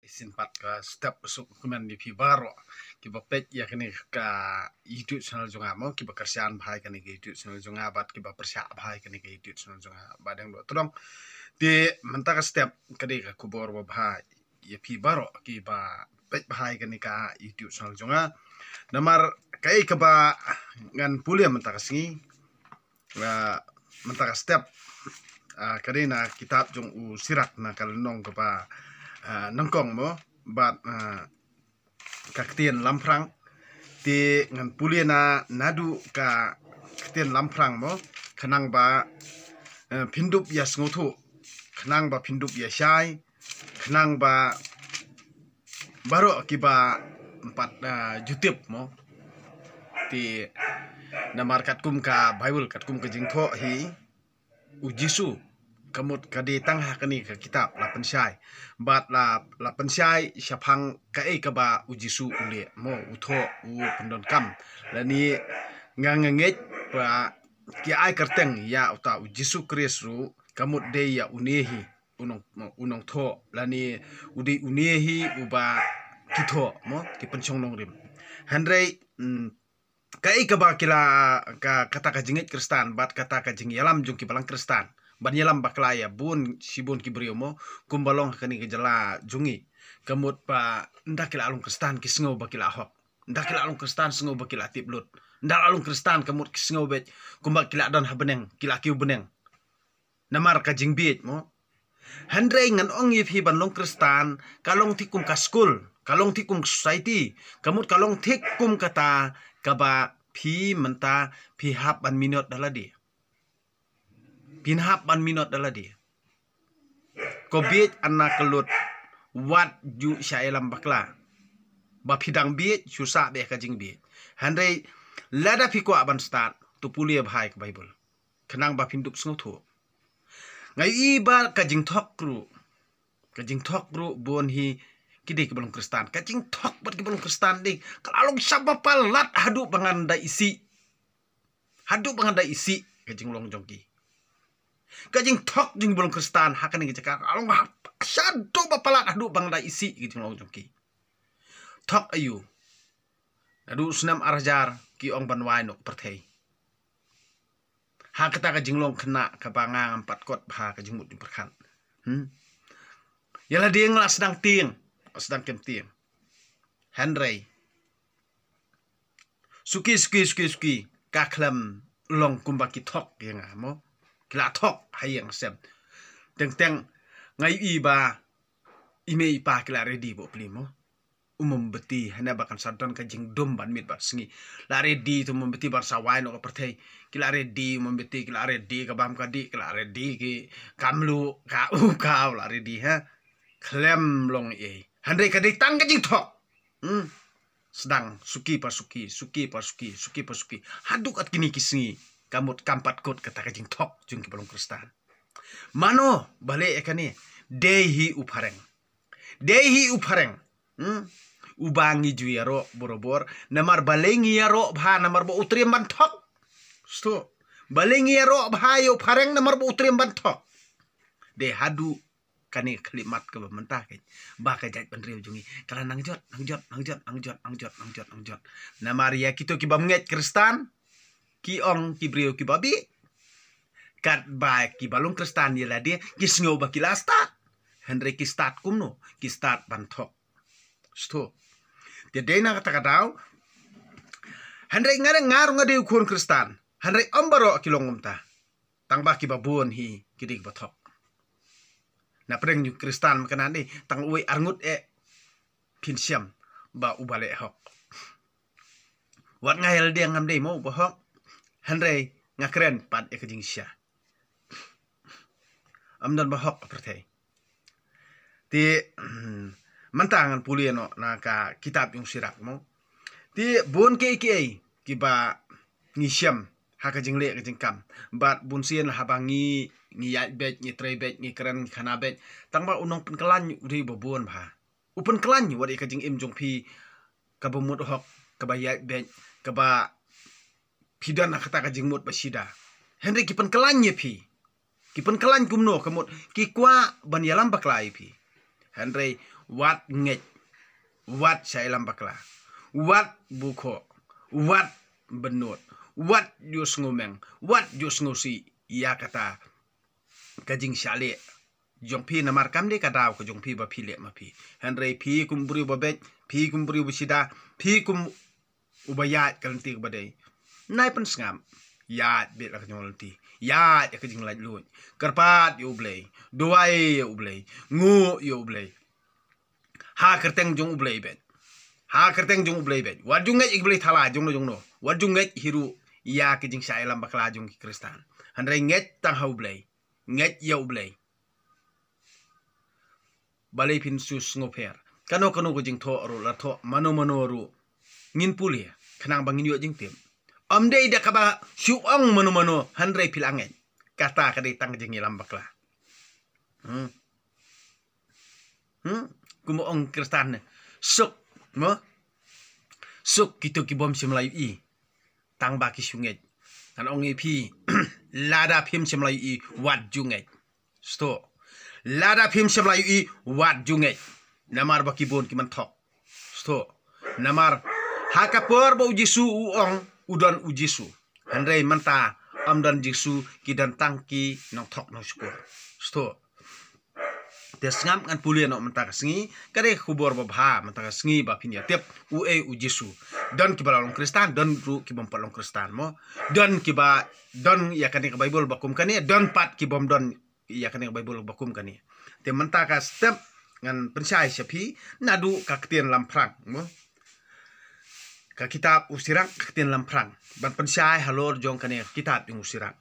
isin pat ka step usuk kuman di pi baro ki ba pet ya kini ka YouTube channel jonga mo ki ba kersian bhai kani ke YouTube channel jonga bat ki ba persya bhai kani ke YouTube channel jonga badang do tolong di mentaka step kadi ka kubor ba bhai ya pi baro ki ba pet bhai kani ka YouTube channel jonga namar kai ka ba ngan pulia mentaka singi mentaka step kadina kitab jong u sirat na kalnong ka ba nangkong mo bat kaktian lamprang ti ngan pulia na nadu ka kaktian lamprang mo kanang ba pindup ya sngotu kanang ba pindup ya syai kanang ba baro kiba empat jutip mo ti namar katkum ka Bible katkum ka jingtho hi ujisu kamut kadi tangha kani ka kitab la pensyai bat la pensyai syapang ka ka ba ujisu ule mo utho u pendon kam lani ngangenget ba ki ai kerteng ya uta ujisu krisru kamut de ya unehi unong tho lani udi unehi uba kitho mo ki penchong nong rim handrei kai ka ba kila ka kata ka jingit kristan bat kata ka jing yalam jung ki balang kristan ban yalam baklaya bun sibun ki brio mo kumbalong kani ke jala jungi kamut pa ndak kila alung kristan ki sngo bakila hok ndak kila alung kristan sngo bakila tiblut ndak alung kristan kamut ki sngo bet kumbak kila don habeneng kila kiu beneng namar ka jing biet mo handrei ngan ong yip hi ban long kristan kalong tikum ka school kalong tikum society kamut kalong tikum kata kaba phi menta phi hap ban minot daladi pin hap ban minot daladi ko biet anna kelut wat ju syailam bakla ba phidang biet susa be ka jing biet handrei lada phi ko ban start tu pulia bhai ka Bible khanang ba phindup sngo tho ngai iba ka jing thok ru bon hi kidi ke belum kristan kacing thok bat ke belum kristan ding kalong sabapal lat hadu banganda isi kacing long jongki kacing thok jing belum kristan hakan ngi cakar kalong sadu bapalat hadu banganda isi kacing long jongki thok ayu adu sunam arjar ki ong banwai nok perthei ha kata kacing long kena ka bangang empat kot bha kacing mut di perkhan yala ding la sedang kem tiang handrei suki kaklam long kumbaki thok yang mo kila thok hayang sem teng ngai iba ime ipa kila ready bo plimo beti hana bakan santon ka jing dom ban mit bat singi la ready tu beti bar sawai no perthei kila ready beti kila ready ka bam ka di kila ready ki kamlu ka ka la ready ha klem long e handai kadai tang kajing thok sedang suki pasuki haduk at kini kisngi kamut kampat kot kata kajing thok jung ki balong kristan mano bale ekani dehi upareng ubangi juyaro borobor namar balengi yaro bha namar bo utriam ban thok sto balengi yaro bha yo pareng namar bo utriam ban thok de hadu kani kalimat ke mentah ke ba ka jat penriu jungi kala nangjot na maria kito ki bamnget kristan ki ong ki brio ki babi kat ba ki balung kristan yela dia ki sngo ba ki lasta henry ki start kumno ki start banthok sto dia dena kata kadau henry ngar ngade ukun kristan henry ombaro ki longumta tang ba ki babon hi ki dik bathok na preng ju kristan makanan ni tang uwi arngut pinsiam ba ubale hok wat ngael dia ngam dei mo ba hok handrei ngakren pat kajing sya amdan ba hok perthei ti mantangan puliano na ka kitab yung sirak mo ti bon ki ba ngisiam haka jingle ka jingkam bat bunsian habangi ngi yat bet ngi trei bet ngi keren khana bet tangba unong pen kelan udi bobon bha upen kelan wadi ka jing im jong phi ka bomut hok ka ba yat bet ka ba phidan kata ka jing mut basida henry ki pen kelan phi ki pen kelan kumno kamut ki kwa ban yalam baklai phi henry wat nget, wat syailam bakla, wat buko, wat benut, wat jus ngumeng, wat jus ngusi, ya kata kajing syale. Jong pi namar kam de kadaw ko jong pi ba pi le ma pi. Henry pi kum buri ba bet, pi kum buri ba sida, pi kum ubayat kalanti ba day. Nai pen sngam, ya bet la kanyolti. Ya kajing laj luñ. Karpat yo ublay, duway yo ublay, ngu yo ublay. Ha kerteng jong ublay bet. Ha kerteng jong ublay bet. Wat jong nget iblay thala jong no. Wat jong nget hiru ya kajing syailam bakla jong ki Kristan. Henry nget tang ha ublay. Nget ya ublay. Balai pin sus ngoper. Kano ko jing tho ro la tho mano ro. Ngin puli kanang bangin yo jing tim. Amdei da kaba syuang mano handrai pil angen. Kata kadai tang jing ilam bakla. Kumo ong Kristan suk mo. Suk kita ki bom Melayu i. Tang baki sungai. Kan ong pi lada pim Melayu i wat jungai. Sto. Lada pim Melayu i wat jungai. Namar baki bon ki man thok. Sto. Namar hakapor ba ujisu uong udan ujisu. Handrai manta amdan jisu ki dan tangki nong thok nong syukur. Sto. Desngam kan pulian no menta kasngi kare khubor ba bha menta kasngi ba pinya tep u jisu. Dan ki balong Kristan dan ru ki bom palong Kristan mo. Dan ki ba dan ya kan ke Bible bakum kani dan pat ki bom dan ya kan ke Bible bakum kani. Te menta ka step ngan pensai sepi nadu kaktian lamprang mo. Ka kitab usirak kaktian lamprang. Ban pensai halor jong kani kitab yung usirak.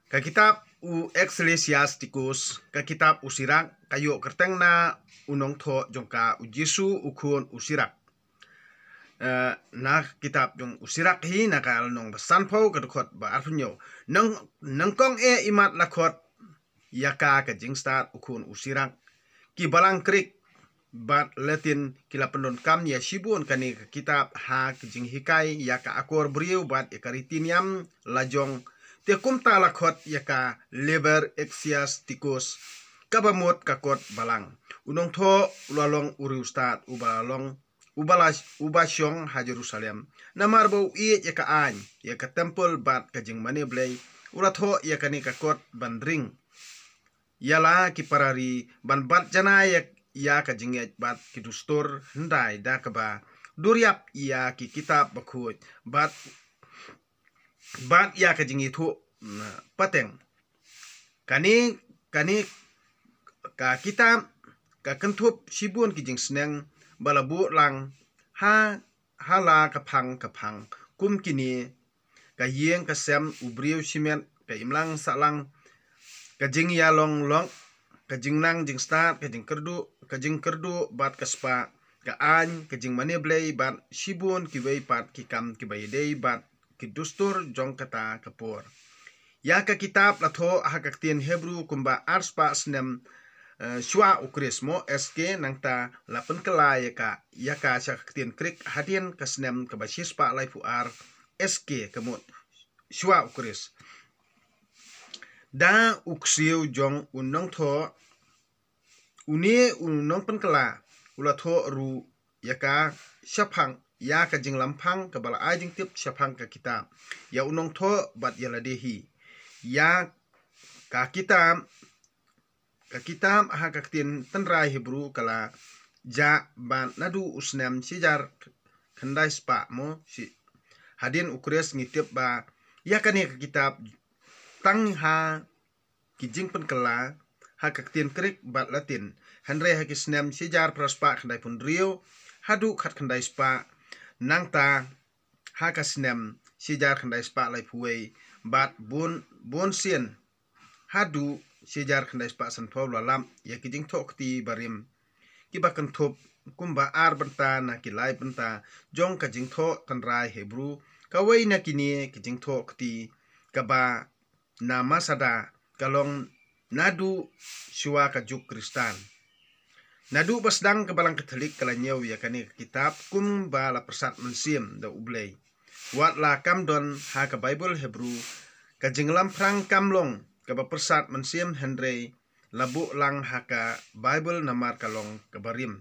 Ka kitab u Ecclesiasticus ka kitab usirak kayo kerteng na unong tho jongka ujisu ukun usirak. Na kitab jong usirak hi na kal nong basan pau kadukot ba arpunyo. Nangkong imat lakot yaka ka jingstat ukun usirak. Ki balang krik bat Latin kila pendon kam ya shibun kani ka kitab ha kijing hikai yaka akor briu bat ikaritiniam lajong te kumta lakot yaka leber Ecclesiasticus kabamot kakot balang. Unong tho ulalong uriustat ubasyong ha Jerusalem. Namarbau iye yaka an yaka temple bat kajing maneblay uratho yaka ni kakot bandring. Yala ki parari ban bat jana ya kajing bat kidustor hendai dakaba duriap ya ki kitab bakut bat ya kajing itu pateng kani ka kitab ka kentup sibun kijing seneng balabu lang hala kapang kum kini ka yeng ka sem ubriu simen ka imlang salang kajing yalong kajing nang jing start kajing kerdu bat kaspa ka an kajing maneblay bat sibun kiway pat kikam kibaydey bat kidustur jong kata kapur. Ya ka kitab latho hakaktian Hebrew kumba arspa snem shwa ukrismo SK nangta lapen kala yaka sakaktian krik hadian kasnem kabasispa laifu ar SK kemut shwa ukris. Da uksiu jong unong tho uni unong penkala ulatho ru yaka syapang ya ka jing lampang ka bala ajing tip syapang ka kitab ya unong tho bat yaladehi ya ka kitab ha kaktin tenrai Hebrew kala ja ban nadu usnam sijar khandai spa mo si hadin ukres ngitip ba ya kani ka kitab tang ha kijing penkala ha kaktin krik bat Latin handrai ha kisnam sijar praspa khandai pun rio hadu khat khandai spa nangta ha kasnem sijar khandai spa lai puwei bat bon sien hadu sijar khandai spa san pawla lam ya kijing thokti barim kibakan thop kumba ar banta na kilai banta jong kajing tho tanrai Hebrew kawai na kini kijing thokti kaba na masada kalong nadu siwa kajuk Kristan. Nadu basdang kebalang Katolik kalanyau ya kani kitab kum ba la persat mensim da ublay. Wat la kamdon ha ka Bible Hebrew ka jinglam prang kamlong ka ba persat mensim Henry labu lang haka Bible namar kalong kabarim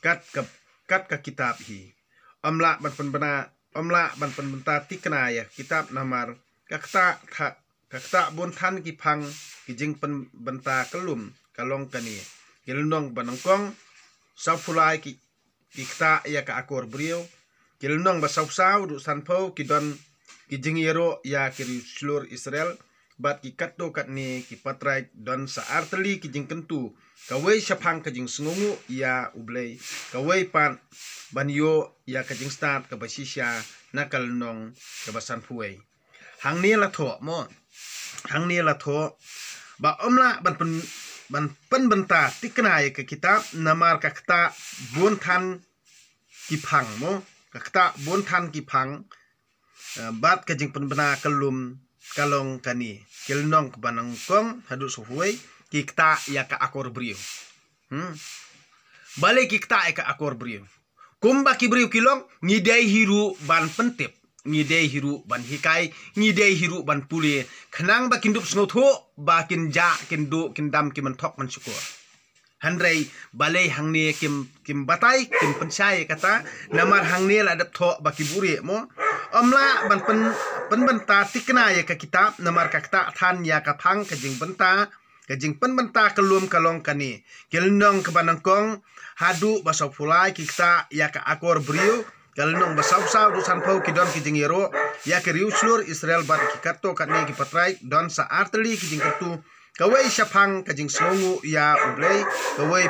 kat ka kitab hi amla ban penbenta tikna ya kitab namar kakta bon than ki phang ki jing penbenta kelum kalong kani kilnong banangkong saufulai ki kta ya ka akor brio kilnong ba sausau du sanpo ki don ki jing yero ya ki seluruh Israel bat ki katdo katni ki patrai don saarteli ki jing kentu kawai syapang ka jing sengungu ya ublei kawai pan banyo ya ka jing start ka basisya nakal nong ka basan fuai hang ni la tho mo hang ni la tho ba omla ban penbenta tikna ya ka kitab namar ka kta bon than ki phang mo ka kta bon than ki phang bat ka jing penbena kelum kalong kani kilnong banang kong hadu suhuai kikta ya ka akor brio balik kikta ya ka akor brio kumba ki brio kilong ngidai hiru ban pentip ngidai hiru ban hikai ngidai hiru ban puli khnang ba kindup snotho ba kin ja kin do kin dam ki menthok man syukur handrai balai hangni kim batai kim pensai kata namar hangni la dap tho ba ki buri mo amla ban penbenta tikna ya ka kitab namar ka kta than ya ka phang ka jing penbenta kelum kalong kani kilnong ke banangkong hadu basau fulai kikta ya ka akor brio kalnong basau sau du sanpau ki don ki jing yero ya ke riu seluruh Israel bat ki katto katni ki patrai don saarteli ki jing katu kawai syapang ka jing songu ya ublei kawai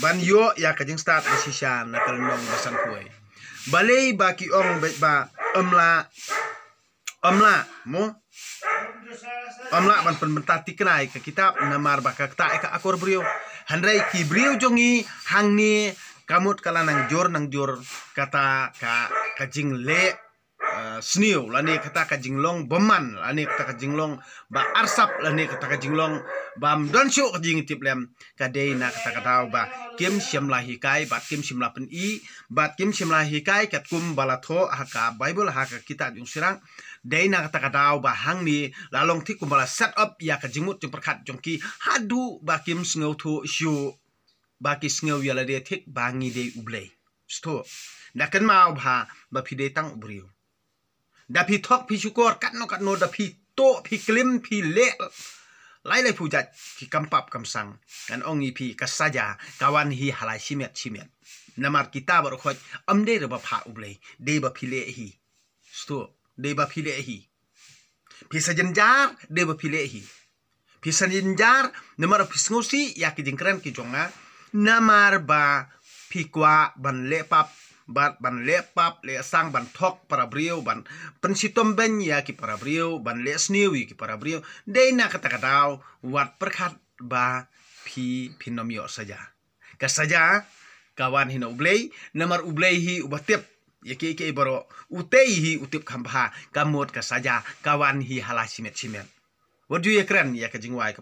ban yo ya ka jing start basisya na kalnong basan kuai balai ba ki ong ba amla mo amla ban penbenta tiknai ka kitab namar ba ka kta ka akor brio handrai ki brio jongi hangni kamut kala nang jor kata ka jing le sniu lani kata ka jinglong beman lani kata ka jinglong ba arsap lani kata ka jinglong bam donsyo ka jing tiplem kadei na kata ka tau ba kim syamla hikai bat kim syamla pen I bat kim syamla hikai kat kum balatho haka Bible haka kita jung sirang dei na kata ka tau ba hang ni lalong thi kum bala set up ya ka jingmut jung perkhat jongki hadu ba kim sngo thu syu ba ki sngo ya la de thik bangi de ublei sto dakan mau ba phide tang brio da phi thok phi syukur katno da phi to phi klim phi le lai pujat ki kampap kamsang kan ongi phi kasaja kawan hi halai simet namar kita bar khoj amde re ba pha ublei de ba phi le hi sto de ba phi le hi phi sajenjar de ba phi le hi phi sajenjar namar phi ngosi ya ki jingkran ki jonga namar ba phi kwa ban le pap bat ban lepap le sang ban thok para brio ban pensitom ben ya ki para brio ban le sniwi ki para brio dei na kata katau wat perkhat ba phinomio saja kasaja kawan hina ublei namar ublei hi ubatip ya ki baro utei hi utip khambha kamot kasaja kawan hi hala simet wadu ya kran ya ka jingwai ka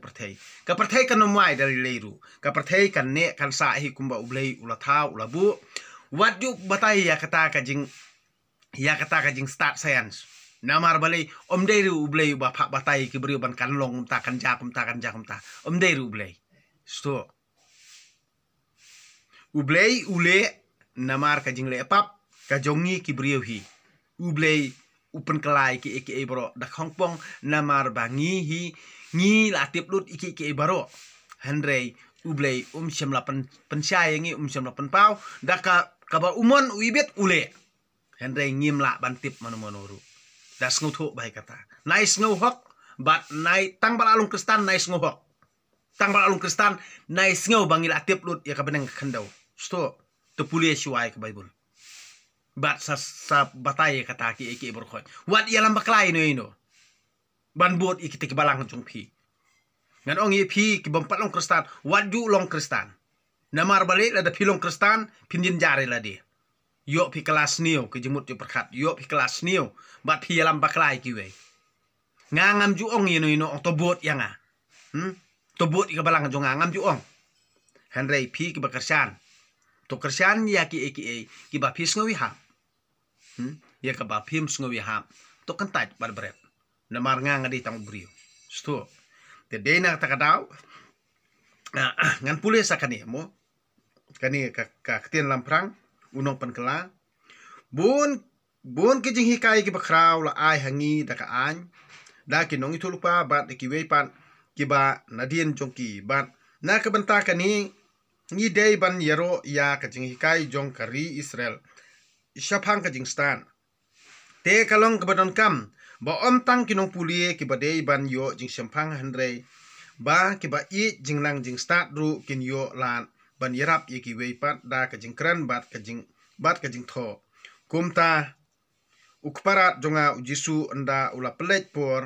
perthai kan nomai dari leiru ka perthai kan ne kan sa hi kumba ublei ulatha ulabu what you batai ya kata ka jing start science namar balai omdeiru ublei ba phak batai ki brio ban kan long ta kan jakum ta omdeiru ublei sto ublei ule namar ka jing le pap ka jongi ki brio hi ublei upen kelai ki eke bro da khongpong namar bangi hi ngi latip lut iki baro handrei ublei syamla pensyai ngi syamla penpau daka kaba umon uibet ule handrei ngimla bantip manu das ngutho bai kata nice ngohok bat nai tang balalung kristan nice ngohok tang balalung kristan nice ngau bangila tip lut ya ka beneng khandau sto to pulie shuai ka Bible bat sa batai kata ki eke berkhoj wat ialam baklai no ino ban bot ikite ki balang jung phi ngan ong ye phi ki bompat long kristan wat ju long kristan namar balik ada pilong kristan pinjin jare la dia yo pi kelas niu ke jemut yo perkhat yo pi kelas niu bat pi alam baklai ki we ngangam ju ong ino otobot yanga tobot ka balang jo ngangam ju ong handrei pi ki bakarsan to kersan ya ki ki ba pi sngowi ha ya ka ba pim sngowi ha to kan tat bar bret namar nganga di tang brio sto te dena takadau ngan pule sakani mo kani ka ktien lamprang unong pankela bun ki jing hikai ki bakraw la ai hangi daka an da ki nong itulupa bat ki weipan ki ba nadien jongki bat na ka banta kani ni dei ban yero ya ka jing hikai jong kari Israel shapang ka jing stan te kalong ka badon kam ba om tang kinong pulie ki ba dei ban yo jing shampang handrei ba ki ba I jing nang jing start ru kin yo lan ban yarap ye ki weipat da ka jing kran bat ka jing tho kumta ukparat jonga ujisu anda ula pelet por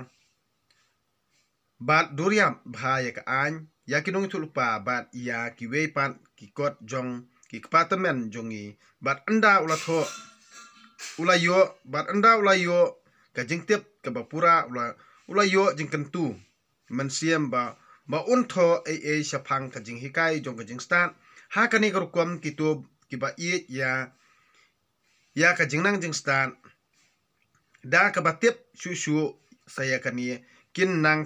bat duriam bahaya ka an ya kinong itu lupa bat ya ki weipat ki kot jong ki kpatamen jongi bat anda ula tho ula yo bat anda ula yo ka jing tip ka bapura ula yo jing kentu mensiam ba untho ai shapang ka jing hikai jong ka jing stan ha kani karukwam kitub ki ba I ya ka jing nang jing stan da ka batip shu saya kani kin nang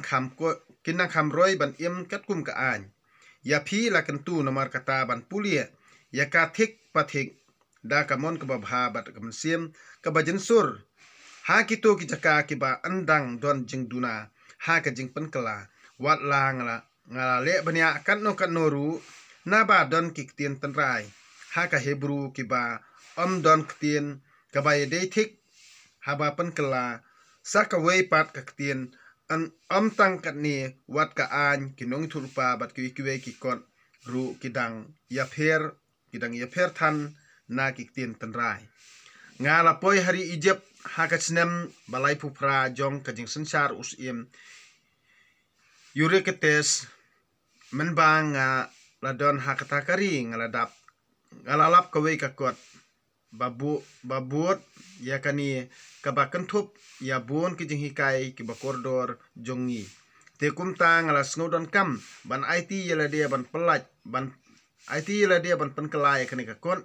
kham roi ban im kat kum ka an ya phi la kentu nomor kata ban pulia ya ka thik pathik da ka mon ka ba bha bat ka mensiam ka ba jensur ha kito ki jaka ki ba andang don jing duna ha ka jing penkela wat lang la ngala le bania kan no ru na ba don ki tien tanrai ha ka hebru ki ba don ktien ka ba ye thik ha ba penkela saka wei pat ka ktien an tang kat ni wat ka an kinong thulpa bat ki ki kon ru kidang ya pher than na ki tien tanrai ngala poi hari Egypt ha ka snem balai pupra jong ka jing sensar usim Euryctes menbang ladon ha kata kari ngaladap ngalalap kawe ka kot babut ya kani kabakan thup ya bon ki jing hikai ki bakordor jongi te kumta ngalas ngodon kam ban IT yela dia ban pelat ban IT yela dia ban penkelai kani ka kon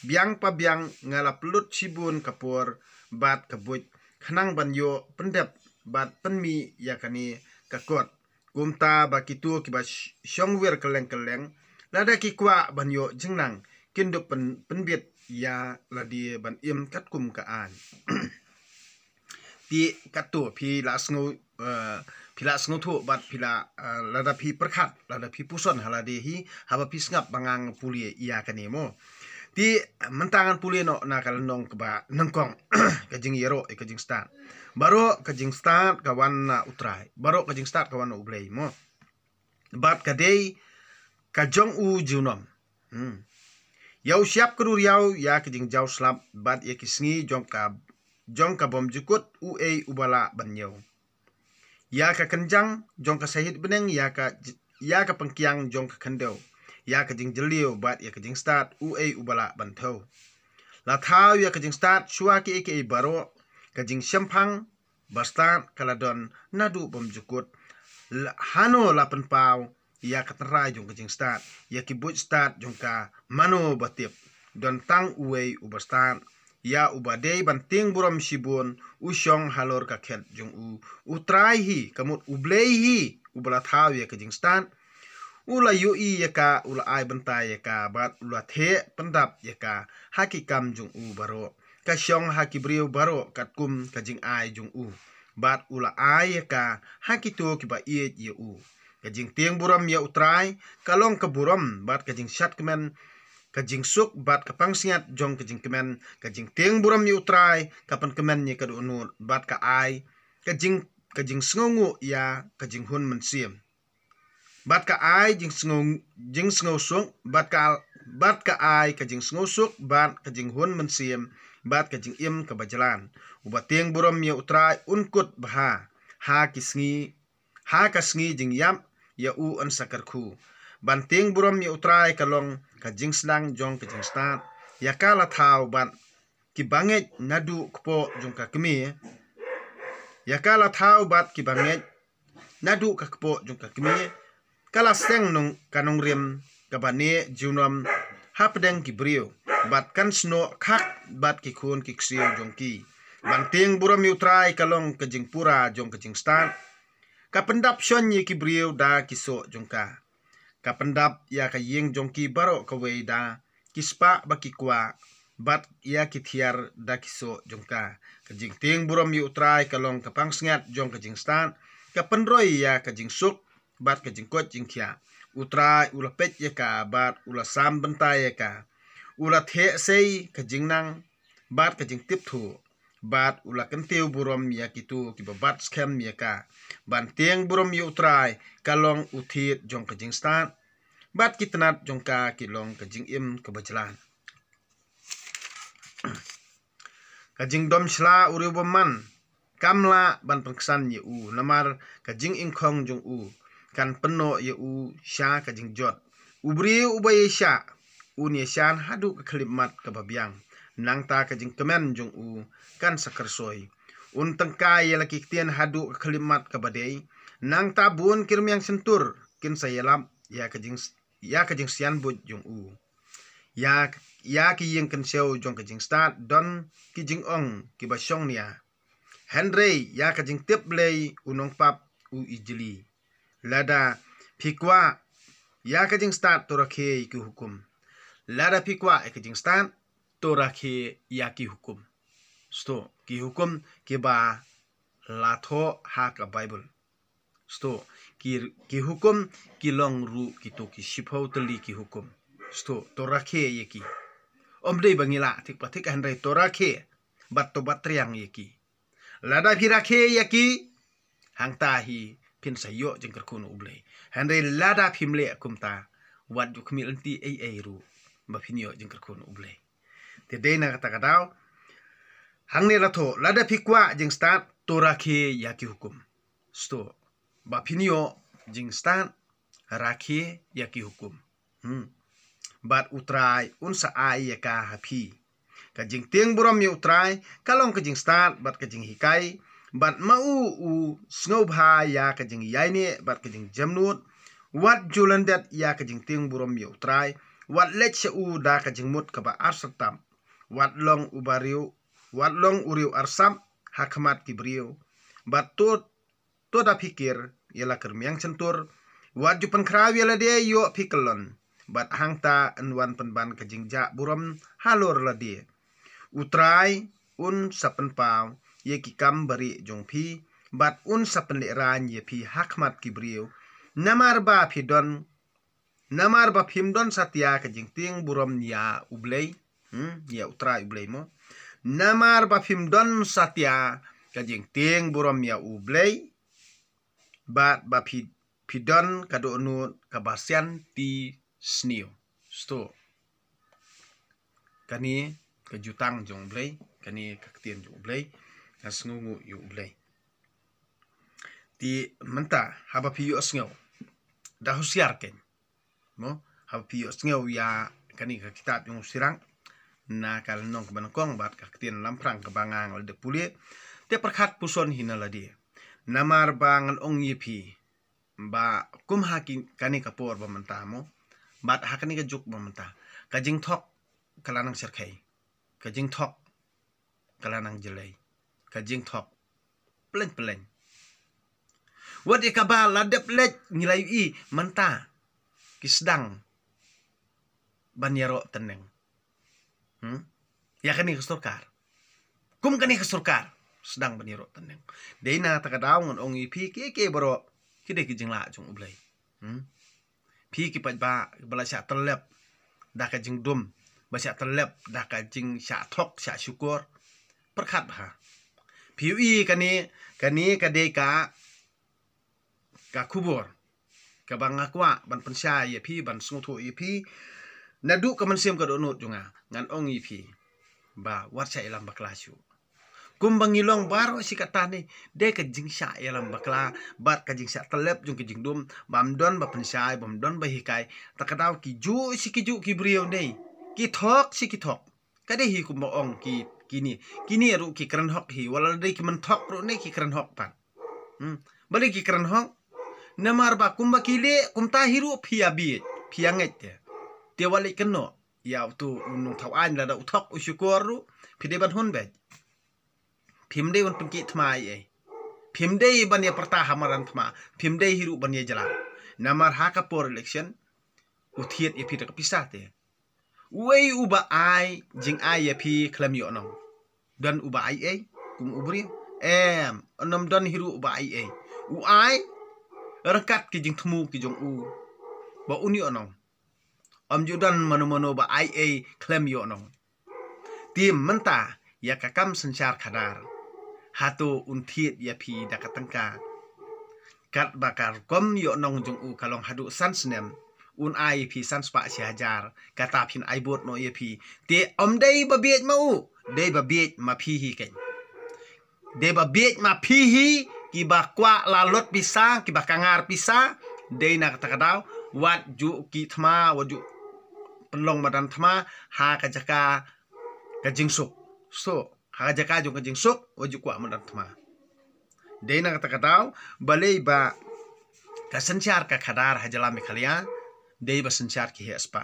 biang pa biang ngala pelut sibun kapur bat kabuj khanang ban yo pendep bat penmi ya kani ka kot kumta bakitu ki ba shongwer keleng lada ki kwa ban yo jingnang kinduk penbit ya ladi ban im kat kum ka an pi katu pi lasngu thu bat pila lada pi perkhat lada pi puson halade hi haba pi ngap bangang pulie iya kanemo ti mentangan pulie no na kal nong ba nangkong ka jing yero ka jing stan baro ka jing stan ka wan utrai baro ka jing stan ka wan ublei mo bat ka dei ka jong u junom yau siap kedur yau ya ka jing jau slap bat ya kisngi jong ka bom jukut ubala banyau ya ka kenjang jong ka sahid beneng ya ka pengkiang jong ka kandau ya ka jing jeliu bat ya ka jing start ubala banthau la thau ya ka jing start shua ki eke baro ka jing shampang bastat kaladon nadu bom jukut hano la penpau ya ka terai jong ka jing start ya ki buj start jong ka mano batip don tang ubastan ya ubadei banting buram shibun usyong halor ka khet jong utrai hi kamut ublei hi ubala thau ya ka jing stan ula yui ya ka ula ai bantai ya ka bat ula the pendap ya ka hakikam jong baro ka syong hakibriu baro katkum ka jing ai jong bat ula ai ya ka hakitu ki ba ye ka jing tieng buram ya utrai kalong ka buram bat ka jing shat kemen ka jing suk bat ka pangsiat jong ka jing kemen ka jing tieng buram ya utrai kapan kemen ni ka unur bat ka ai ka jing sngongu ya ka jing hun mensiam bat ka ai jing sngo suk bat ka ai ka jing sngo suk bat ka jing hun mensiam bat ka jing im ka bajalan ubat tieng buram ya utrai unkut baha ha ka sngi jing yam ya an sakarku banting buram ya utrai kalong ka jing snang jong ka jing stat ya kala thau ban ki banget nadu kpo jong ka kemi ya kala thau bat ki banget nadu ka kpo jong ka kemi kala seng nong kanong riem ka bane junom hapdeng ki brio bat kan sno khak bat ki khun ki ksiu jong ki banting buram ya utrai kalong ka jing pura jong ka jing stat Kapendap shon ye ki brio da kiso jongka. Kapendap ya ka yeng jongki baro kawai da kispa baki kwa bat ya kithiar da kiso jongka. Kajing ting burom yu utrai kalong kapang sengat jong kajing stan. Kapendroi ya kajing suk bat kajing kot jing kia. Utrai ula pet ya ka bat ula sam bentai ya ka. Ula the sei kajing nang bat kajing tip thu. Bat ula kentiu burom ya kitu kibabat scam ya ka. Banteng burom yu utrai kalong uthit jong kajing stan. Bat kitnat jong ka kilong kajing im kebajalan. Kajing dom shla uri boman. Kamla ban pengsan ye u. Namar kajing ingkong jong u. Kan peno ye u sya kajing jot. Ubri ubay sya. Unie syan hadu kekelimat kebabiang. Nang ta kajing kemen jong u. Kan sakersoy. Tengka ye laki ktian hadu kekelimat kebadai. Nang ta bun kirmiang sentur. Kin sayalam ya kajing sian bud jong u. Ya ki yeng kensiau jong kajing start don kijing ong kibasyong niya. Henry ya kajing tip blay unong pap u ijili. Lada pikwa ya kajing start torakhe ki hukum. Lada pikwa kajing start torakhe ya ki hukum. Sto ki hukum ki ba latho ha ka Bible. Sto ki hukum ki long ru kitu ki shipau teli ki hukum. Sto torakhe ye ki. Omdei bangila tik patik Henry torakhe bat to batriang ye ki. Lada pirakhe ye ki hang tahi pin sayo jeng kerkunu ublei. Henry lada pimle kumta wat juk milanti ai ru bapinyo jeng kerkunu ublei. Tedei na kata kadau hang ne latho lada pikwa jeng start torakhe ya ki hukum. Sto bapinyo jeng start rakhe ya ki hukum. Bat utrai unsa ai ya ka hapi. Kajing ting buram ya utrai kalong kajing start bat kajing hikai. Bat mau u snobha ya kajing yaini bat kajing jamnut. Wat julandat ya kajing ting buram ya utrai. Wat lech u da kajing mut kaba arsatam. Wat long uriu arsam hakmat kibriu. Bat to da pikir yala kermiang centur. Wat jupan kraw yala dia yo pikelon. Bat hangta enwan penban kajing ja buram halor ladi. Utrai un sapen pau ye kikam bari jong pi. Bat un sapen leran ye pi hakmat kibriu. Namar ba pimdon satya kajing ting buram ya ublei. Ya utrai ublei mo. Namar ba pimdon satya kajing ting buram ya ublei. Bat ba pidon kado nu kabasian ti sniu. Sto. Kani kejutang jong blay, kani kaktian jong blay, kasngungu yu blay. Ti menta haba piyo asngaw. Da husiar ken. Mo haba piyo asngaw ya kani kakitab yung sirang na kalanong kabanakong bat kaktian lamprang kabangang al de pulie. Te perkat puson hinaladi. Namar bangan ong yipi. Ba kumhaki kani kapor bamantamo. Bat hakani ka juk mamanta. Kajing thok kalanang sirkay. Kajing thok kalanang jelay. Kajing thok peleng. Wat ikabal ladep lej ngilay i manta. Kisdang banyaro teneng. Ya kani kesurkar. Kum kani kesurkar. Sedang banyaro teneng. Dena takadaw ngon ong ipi kike bro. Kide kijing la jong ublay. Pi kipat ba bala sya terlep dah kajing dum ba sya terlep dah kajing sya thok sya syukur perkat ba piwi kani kade ka kubur ka bangakwa ban pensya ye pi ban sungthu ye pi nadu ka mensim ka donut junga ngan ong ye pi ba wat sya ilam baklasyu kumbangilong baro sikatane de kajing sya yalam bakla bat kajing sya telep jung kajing dum bamdon ba pensai bamdon ba hikai takadaw ki ju ki brio nei ki thok kade hi kumbaong kini ru ki kran hok hi wala de ki men thok ru nei ki kran hok pan bali ki kran hok namar ba kumba kile kumta hiru phianget te wali keno ya tu unung thawan la da uthok usyukur ru phide ban hun be Pimde wan pengki tmai Pimdei banya pertahanan thma pimdei hiru banya jala namar haka por election uthiet ye pita pisah te wei uba ai jing ai ye pi klem yo nong dan uba ai kum ubri onom dan hiru uba ai u ai rekat ki jing thmu ki jong u ba uni onong om judan mano ba ai klem yo nong tim menta ya kakam sencar khadar hato unthiet ya pi dakatangka kat bakar kom yo nong jong u kalong hadu san snem un ai pi san spa si hajar kata phin ai bot no ye pi te om dei ba biet ma u dei ba biet ma pi hi ken dei ba biet ma pi hi ki ba kwa la lot pisa ki ba kangar pisa dei na kata kadau wat ju ki thma wa ju penlong badan thma ha ka jaka ka jingsuk so ha jaka ju ka jingsuk wa ju kwa madan thma dei na kata kadau balei ba ka sencar ka khadar hajala me khalia dei ba sencar ki hespa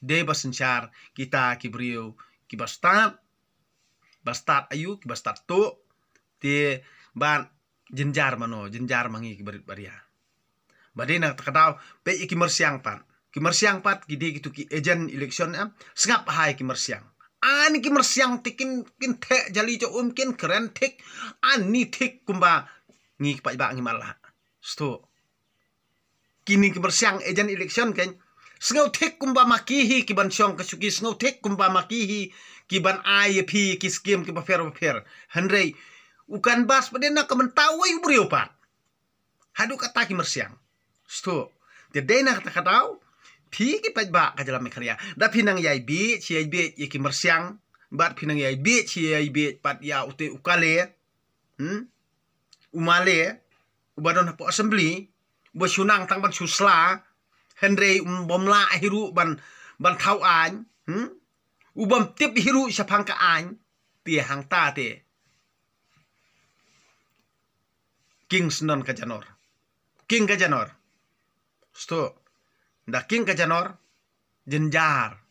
dei ba sencar kita ki brio ki bastat ayu ki bastat to te ban jenjar mano jenjar mangi ki barit baria badena takadaw pe ki mersiang pat ki de gitu ki agent election am sengap hai ki mersiang an ki mersiang tikin kin the jali jo kin keren tik an ni tik kumba ngi pa ba ngi mala sto kini ki mersiang agent election ken sengau tik kumba makihi ki ban syong kasuki sengau tik kumba makihi ki ban IAP ki skim ki ba fer henrei ukan bas padena kementawai brio pat hadu kata ki mersiang sto de dena kata katau pi ki ba ka jalam mekhalia da pinang yai bi chi ai bi ki mersiang bat pinang yai bi chi ai bi pat ya ute ukale umale ubadon po assembly bo sunang tang ban susla henrei bomla hiru ban thau an ubam tip hiru sapang ka an ti hang ta te Kingsnon kajanor king kajanor sto da king kajanor jenjar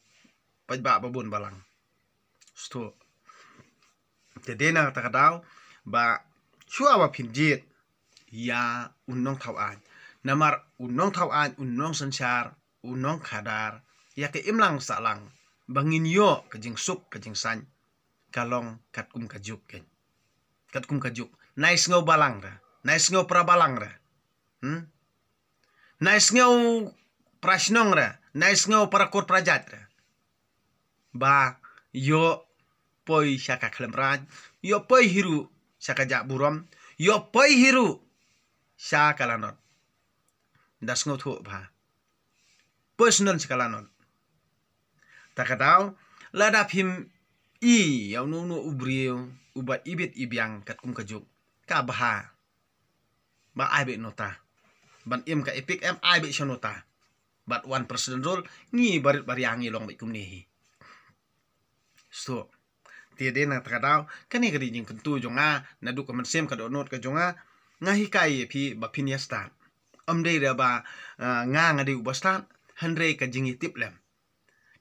pajba babun balang sto tedena takadau ba suawa pinjit ya unong thawan namar unong thawan unong senchar unong khadar ya ke imlang salang bangin yo kajing suk kajing san kalong katkum kajuk ken katkum kajuk nice ngau balang ra nice ngau prabalang ra nice ngau prasnong ra nice ngau parakor prajat ra ba yo poi syaka klemran yo poi hiru syaka jak buram yo poi hiru syaka lanot das ngau thu ba personal syaka lanot takadau ladap him yaw no ubriyo ubat ibit ibyang katkum kajuk ka baha ba aibe nota ban im ka epic em aibe shonota but 1% rule ngi barit baryangi long ba kumnehi so tiade na takadau kani kadi jing kentu jonga na du komen sem ka do not ka jonga ngahi kai phi ba phinia start amdei da ba nga ngadi ubastan hanre ka jingi tip lem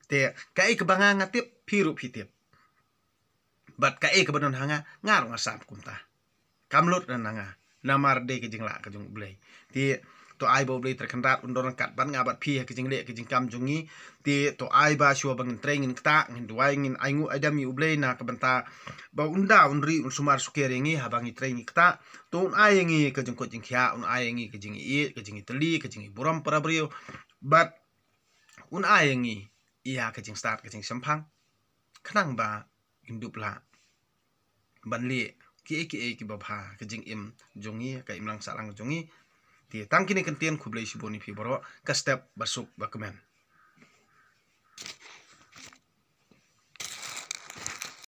te kai ka banga ngatip phiru phitip bat kai ka banon hanga ngar ngasap kumta kamlut dan nanga namar de ke jingla ka jung blai ti to ai bo blai terkendat undor kat ban ngabat phi ke jingle ke jingkam jungi ti to ai ba shua bangin training kta ngin duai ngin aingu adami ublai na ka banta ba unda unri unsumar sukere ngi habangi training kta to un ai ngi ke jingko jingkhya un ai ngi ke jingi i ke jingi teli ke jingi buram parabrio bat un ai ngi iya ke jing start ke jing sampang khnang ba indupla banli ki babha ke jing im jongi ka imlang salang jongi ti tangkini kentien khublei siboni fi boro ka step basuk bakemen